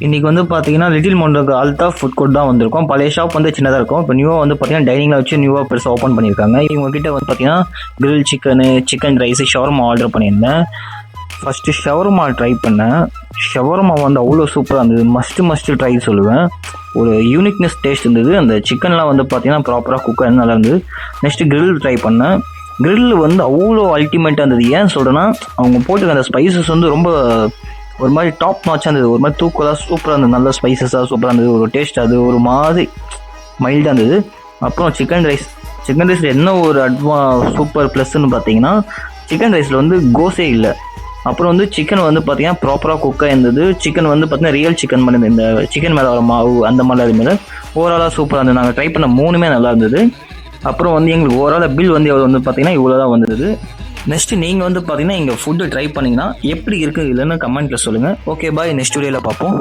இன்றைக்கி வந்து பார்த்தீங்கன்னா little mountain Altaf food court தான் வந்திருக்கும். பழைய ஷாப் வந்து சின்னதாக இருக்கும். இப்போ நியூவாக வந்து பார்த்தீங்கன்னா டைனிங்கில் வச்சு நியூவாக பெருசாக ஓப்பன் பண்ணியிருக்காங்க. இவங்ககிட்ட வந்து பார்த்தீங்கன்னா grill chicken, chicken rice, shawarma order பண்ணியிருந்தேன். ஃபஸ்ட்டு ஷவர்மா ட்ரை பண்ணேன். ஷவர்மா வந்து அவ்வளோ சூப்பராக இருந்தது. மஸ்ட்டு ட்ரை சொல்லுவேன். ஒரு யூனிக்னஸ் டேஸ்ட் இருந்தது. அந்த சிக்கன்லாம் வந்து பார்த்தீங்கன்னா ப்ராப்பராக குக் நல்லா இருந்தது. நெக்ஸ்ட்டு கிரில் ட்ரை பண்ணேன். கிரில் வந்து அவ்வளோ அல்டிமேட்டாக இருந்தது. ஏன் சொல்கிறேன்னா அவங்க போட்டுருக்க அந்த ஸ்பைசஸ் வந்து ரொம்ப ஒரு மாதிரி டாப் நாச்சாக இருந்தது. ஒரு மாதிரி தூக்கலாக சூப்பராக இருந்தது. நல்ல ஸ்பைசஸாக சூப்பராக இருந்தது. ஒரு டேஸ்ட் அது ஒரு மாதிரி மைல்டாக இருந்தது. அப்புறம் சிக்கன் ரைஸில் என்ன ஒரு சூப்பர் ப்ளஸ்ன்னு பார்த்தீங்கன்னா சிக்கன் ரைஸில் வந்து கோஸே இல்லை. அப்புறம் வந்து சிக்கன் வந்து பார்த்தீங்கன்னா ப்ராப்பராக குக்காக இருந்தது. சிக்கன் வந்து பார்த்தீங்கன்னா ரியல் சிக்கன் மாதிரி இருந்தது. இந்த சிக்கன் மேலே வர மாவு அந்த மாதிரிலாம் இது மேலே ஓவராலாக சூப்பராக இருந்தது. நாங்கள் ட்ரை பண்ண 3மே நல்லா இருந்தது. அப்புறம் வந்து எங்களுக்கு ஓவராலாக பில் வந்து எவ்வளோ வந்து பார்த்தீங்கன்னா இவ்வளோ தான் வந்தது. நெக்ஸ்ட்டு நீங்கள் வந்து பார்த்தீங்கன்னா இங்கே ஃபுட்டு ட்ரை பண்ணிங்கன்னா எப்படி இருக்குது இல்லைன்னு கமெண்ட்டில் சொல்லுங்கள். ஓகே பாய், நெக்ஸ்ட் வீடியோவில் பார்ப்போம்.